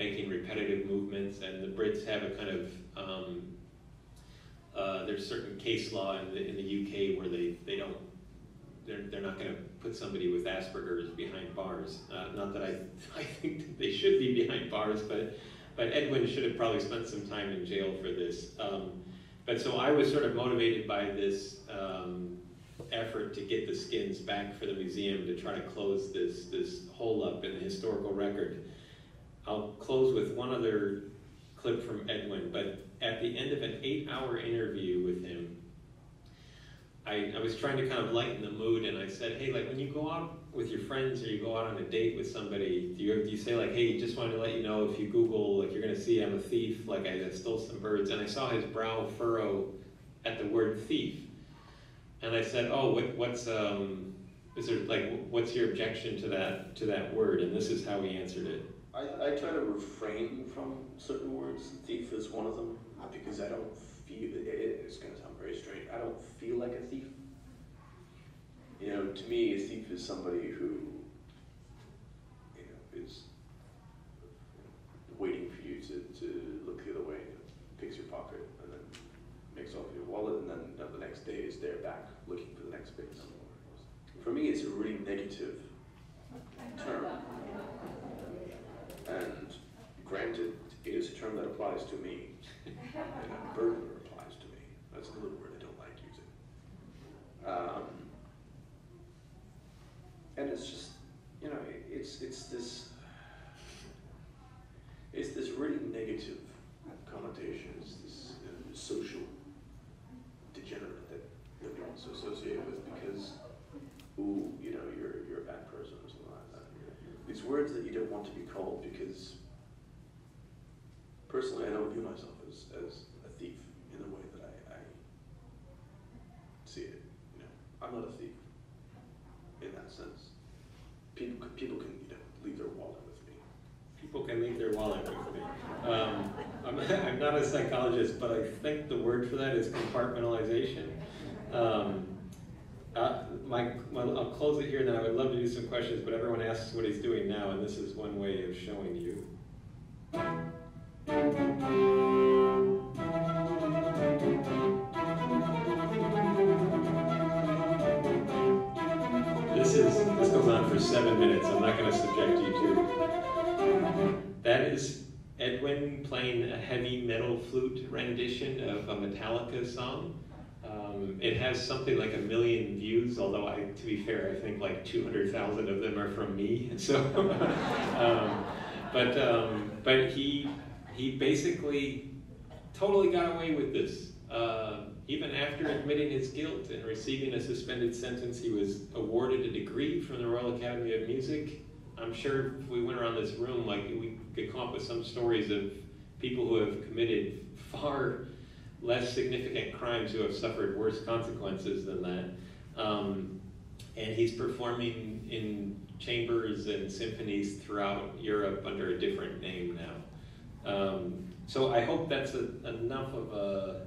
making repetitive movements, and the Brits have a kind of there's certain case law in the UK where they're not going to put somebody with Asperger's behind bars. Not that I think that they should be behind bars, but Edwin should have probably spent some time in jail for this. But so I was sort of motivated by this effort to get the skins back for the museum to try to close this hole up in the historical record. I'll close with one other clip from Edwin, but at the end of an 8-hour interview with him, I was trying to kind of lighten the mood, and I said, hey, like when you go out with your friends or you go out on a date with somebody, do you say like, hey, just wanted to let you know if you Google, like you're going to see I'm a thief, like I stole some birds, and I saw his brow furrow at the word thief. And I said, oh, what's your objection to that word? And this is how he answered it. I try to refrain from certain words. Thief is one of them, because I don't feel, it's going to sound very strange, I don't feel like a thief. You know, to me, a thief is somebody who, you know, is waiting for you to look the other way, picks your pocket, and then makes off your wallet, and then the next day is there back looking for the next bit. For me, it's a really negative term. And granted, it is a term that applies to me, and a burglar applies to me. That's another word I don't like using. And it's just, you know, it's this really negative connotation. It's this social degenerate that we also associate with because, ooh, you know, you're a bad person or something like that. These words that you don't want to be called because, personally, I don't view myself as a thief in the way that I see it. You know, I'm not a thief in that sense. People can, you know, leave their wallet with me. People can leave their wallet with me. I'm not a psychologist, but I think the word for that is compartmentalization. I'll close it here, and then I would love to do some questions, but everyone asks what he's doing now, and this is one way of showing you. This goes on for 7 minutes. I'm not going to subject you to it. That is Edwin playing a heavy metal flute rendition of a Metallica song. It has something like 1 million views, although to be fair, I think like 200,000 of them are from me. So, but he basically totally got away with this. Even after admitting his guilt and receiving a suspended sentence, he was awarded a degree from the Royal Academy of Music. I'm sure if we went around this room, like we could come up with some stories of people who have committed far less significant crimes who have suffered worse consequences than that. And he's performing in chambers and symphonies throughout Europe under a different name now. So I hope that's enough of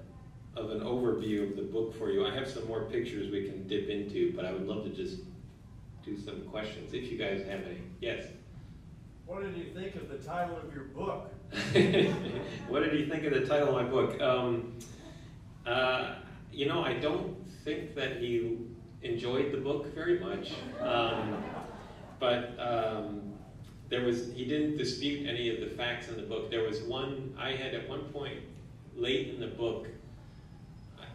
an overview of the book for you. I have some more pictures we can dip into, but I would love to just do some questions if you guys have any. Yes? What did you think of the title of your book? What did you think of the title of my book? You know, I don't think that he enjoyed the book very much, but he didn't dispute any of the facts in the book. There was I had at one point late in the book,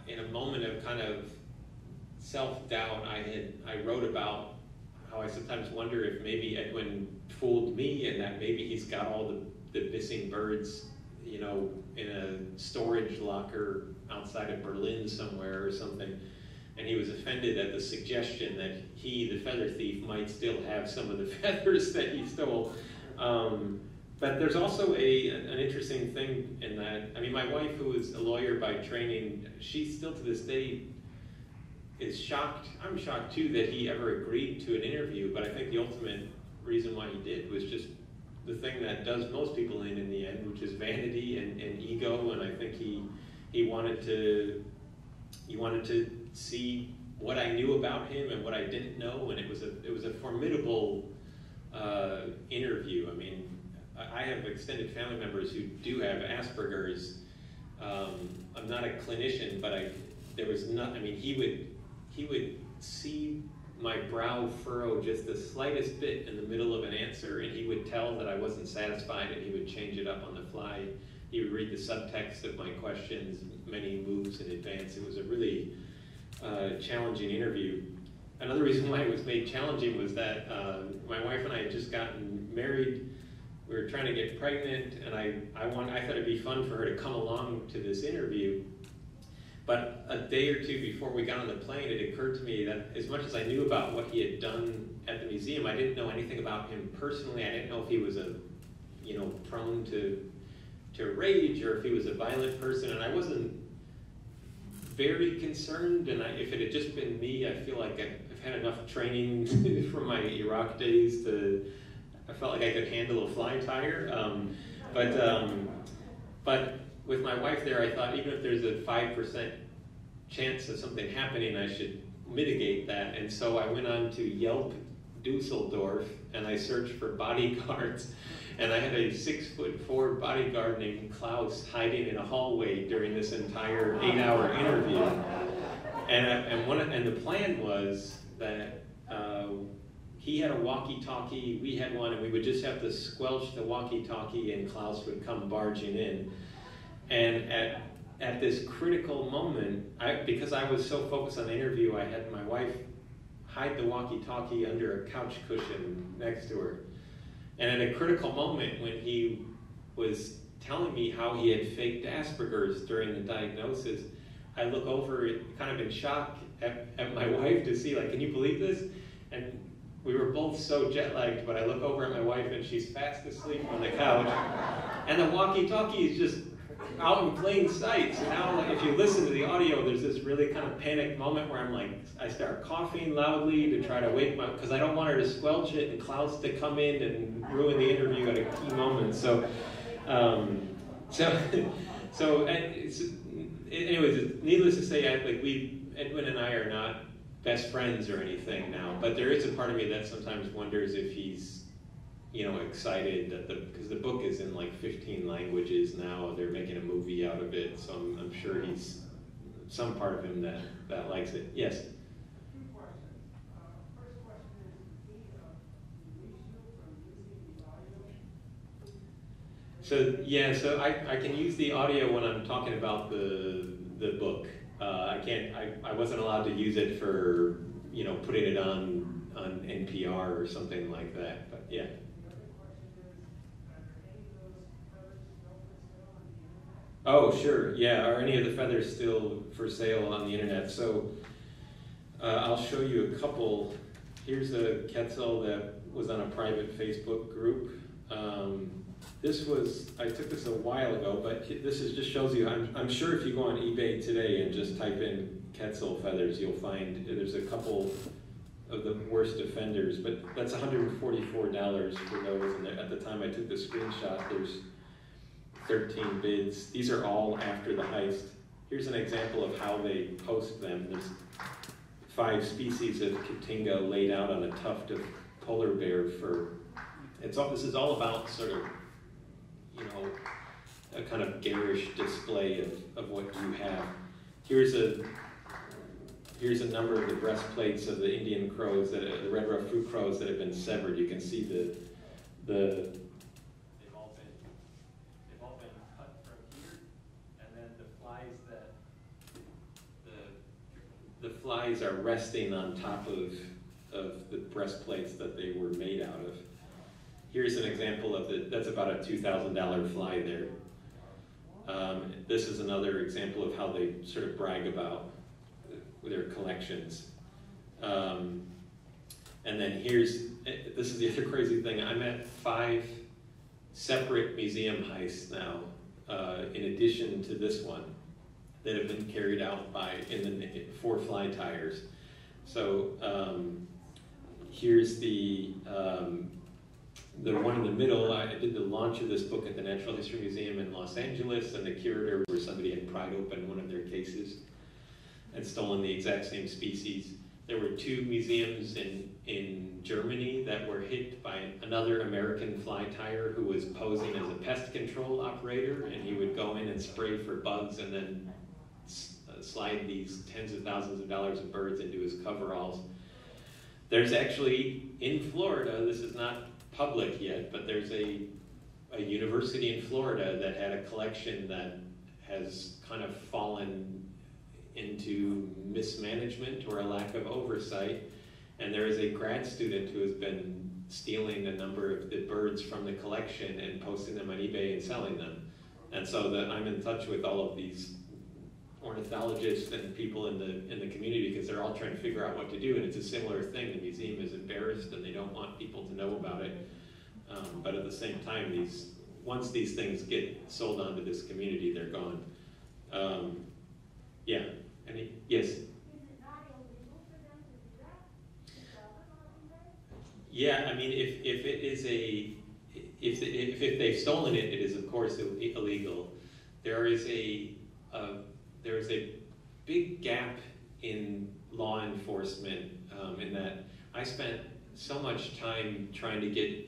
in a moment of kind of self-doubt, I wrote about how I sometimes wonder if maybe Edwin fooled me and that maybe he's got all the missing birds, you know, in a storage locker outside of Berlin somewhere or something. And he was offended at the suggestion that he, the feather thief, might still have some of the feathers that he stole. But there's also an interesting thing in that. I mean, my wife, who is a lawyer by training, she still to this day is shocked. I'm shocked too that he ever agreed to an interview, but I think the ultimate reason why he did was just the thing that does most people in the end, which is vanity and ego. And I think he wanted to see what I knew about him and what I didn't know, and it was a formidable interview. I mean, I have extended family members who do have Asperger's. I'm not a clinician, but there was not. I mean, he would see my brow furrow just the slightest bit in the middle of an answer, and he would tell that I wasn't satisfied, and he would change it up on the fly. He would read the subtext of my questions many moves in advance. It was a really challenging interview. Another reason why it was made challenging was that my wife and I had just gotten married. We were trying to get pregnant, and I thought it'd be fun for her to come along to this interview. But a day or two before we got on the plane, it occurred to me that as much as I knew about what he had done at the museum, I didn't know anything about him personally. I didn't know if he was prone to rage or if he was a violent person, and I wasn't very concerned. And if it had just been me, I feel like I've had enough training from my Iraq days I felt like I could handle a fly tire. But with my wife there, I thought even if there's a 5% chance of something happening, I should mitigate that. And so I went on to Yelp Dusseldorf and I searched for bodyguards. And I had a 6'4" bodyguard named Klaus hiding in a hallway during this entire 8-hour interview. And the plan was that he had a walkie-talkie, we had one, and we would just have to squelch the walkie-talkie and Klaus would come barging in. And at this critical moment, because I was so focused on the interview, I had my wife hide the walkie-talkie under a couch cushion next to her. And at a critical moment when he was telling me how he had faked Asperger's during the diagnosis, I look over kind of in shock at my wife to see, like, can you believe this? And we were both so jet-lagged, but I look over at my wife and she's fast asleep on the couch. And the walkie-talkie is just out in plain sight. So now if you listen to the audio, there's this really kind of panicked moment where I'm like, I start coughing loudly to try to wake my, because I don't want her to squelch it and Klaus to come in and ruin the interview at a key moment. Anyways, needless to say, Edwin and I are not best friends or anything now, but there is a part of me that sometimes wonders if he's, excited that because the book is in like 15 languages now. They're making a movie out of it, so I'm sure he's some part of him that likes it. Yes. Two questions. First question is, did he release you from using the audio? So I can use the audio when I'm talking about the book. I wasn't allowed to use it for putting it on NPR or something like that. But yeah. Oh, sure. Yeah. Are any of the feathers still for sale on the internet? So I'll show you a couple. Here's a quetzal that was on a private Facebook group. I took this a while ago, but this just shows you, I'm sure if you go on eBay today and just type in quetzal feathers, you'll find there's a couple of the worst offenders, but that's $144 for those. And at the time I took the screenshot, there's 13 bids. These are all after the heist. Here's an example of how they post them. There's 5 species of Katinga laid out on a tuft of polar bear fur. This is all about sort of, a kind of garish display of what you have. Here's a number of the breastplates of the Indian crows, the red-ruffed fruit crows that have been severed. You can see they've all been cut from here, and then the flies are resting on top of the breastplates that they were made out of. Here's an example of that's about a $2,000 fly there. This is another example of how they sort of brag about their collections. And then this is the other crazy thing. I'm at 5 separate museum heists now, in addition to this one, that have been carried out for fly tires. So here's the one in the middle. I did the launch of this book at the Natural History Museum in Los Angeles, and the curator was somebody had pried open one of their cases and stolen the exact same species. there were 2 museums in Germany that were hit by another American fly tyer who was posing as a pest control operator, and he would go in and spray for bugs and then slide these tens of thousands of dollars of birds into his coveralls. There's actually, in Florida, this is not public yet, but there's a university in Florida that had a collection that has kind of fallen into mismanagement or a lack of oversight, and there is a grad student who has been stealing a number of the birds from the collection and posting them on eBay and selling them. And so I'm in touch with all of these ornithologists and people in the community because they're all trying to figure out what to do, and it's a similar thing. The museum is embarrassed and they don't want people to know about it. But at the same time, once these things get sold onto this community, they're gone. Yeah. Yes? Is it not illegal for them to do that? To sell them on eBay? Yeah, I mean, if they've stolen it, it is of course illegal. There is a big gap in law enforcement in that I spent so much time trying to get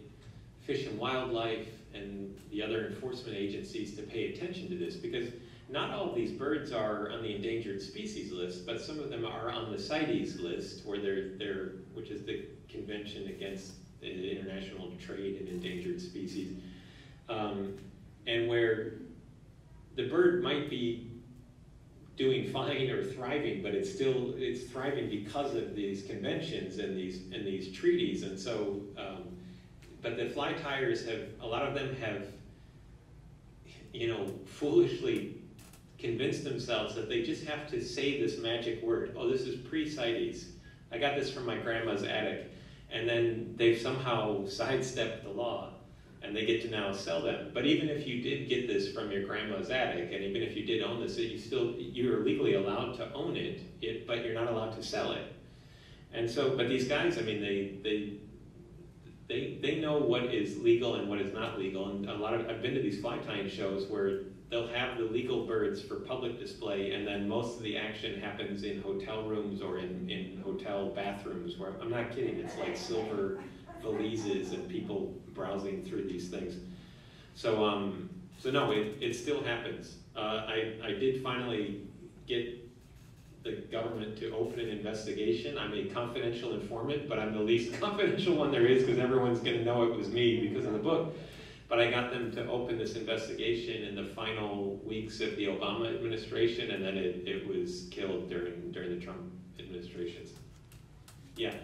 Fish and Wildlife and the other enforcement agencies to pay attention to this, because not all of these birds are on the endangered species list, but some of them are on the CITES list, where which is the Convention Against the International Trade in Endangered Species, and where the bird might be doing fine or thriving, but it's thriving because of these conventions and these treaties, and so. But the fly tyers a lot of them have, foolishly convinced themselves that they just have to say this magic word. Oh, this is pre-CITES. I got this from my grandma's attic. And then they've somehow sidestepped the law, and they get to now sell them. But even if you did get this from your grandma's attic, and even if you did own this, you're legally allowed to own it, but you're not allowed to sell it. And so, but these guys, I mean, they know what is legal and what is not legal, and I've been to these fly tying shows where they'll have the legal birds for public display, and then most of the action happens in hotel rooms or in hotel bathrooms, where, I'm not kidding, it's like silver valises and people browsing through these things. So no, it still happens. I did finally get the government to open an investigation. I'm a confidential informant, but I'm the least confidential one there is, because everyone's going to know it was me because of the book. But I got them to open this investigation in the final weeks of the Obama administration, and then it was killed during the Trump administration. Yeah.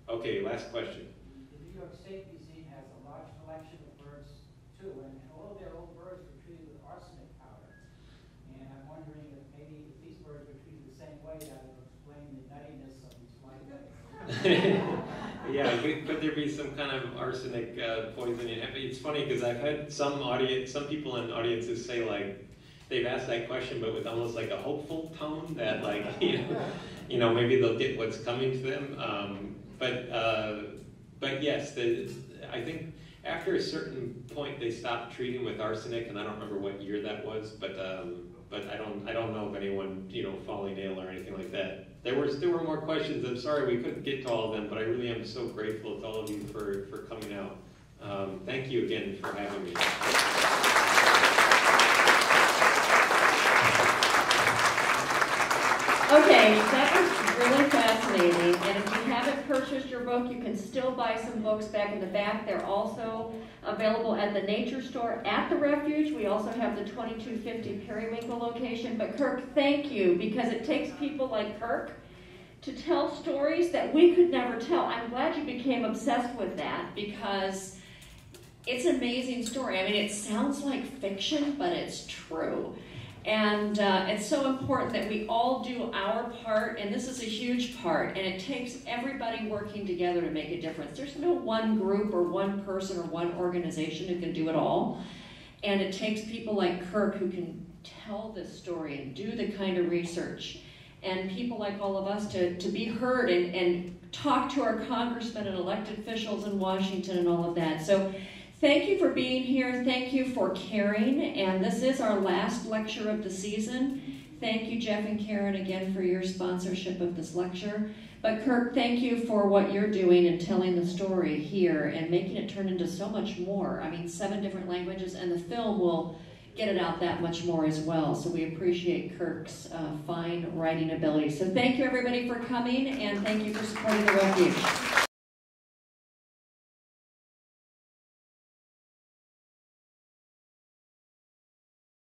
Okay, last question. The New York State Museum has a large collection of birds too, and all of their old birds were treated with arsenic powder. And I'm wondering if maybe if these birds were treated the same way, that would explain the nuttiness of these fly tyers. Yeah, could there be some kind of arsenic poisoning? It's funny because I've had some people in audiences say, like, they've asked that question, but with almost like a hopeful tone that, like, maybe they'll get what's coming to them. But yes, I think after a certain point they stopped treating with arsenic, and I don't remember what year that was, but I don't know of anyone falling ill or anything like that. There were more questions. I'm sorry we couldn't get to all of them, but I really am so grateful to all of you for coming out. Thank you again for having me. Okay, that was really fascinating. And if you haven't purchased your book, you can still buy some books back in the back. They're also available at the Nature Store at the Refuge. We also have the 2250 Periwinkle location. But Kirk, thank you, because it takes people like Kirk to tell stories that we could never tell. I'm glad you became obsessed with that, because it's an amazing story. I mean, it sounds like fiction, but it's true. And it's so important that we all do our part, and this is a huge part, and it takes everybody working together to make a difference. There's no one group or one person or one organization who can do it all, and it takes people like Kirk who can tell this story and do the kind of research, and people like all of us to be heard and talk to our congressmen and elected officials in Washington and all of that. So thank you for being here. Thank you for caring. And this is our last lecture of the season. Thank you, Jeff and Karen, again for your sponsorship of this lecture. But Kirk, thank you for what you're doing and telling the story here and making it turn into so much more. I mean, 7 different languages, and the film will get it out that much more as well. So we appreciate Kirk's fine writing ability. So thank you, everybody, for coming, and thank you for supporting the Refuge.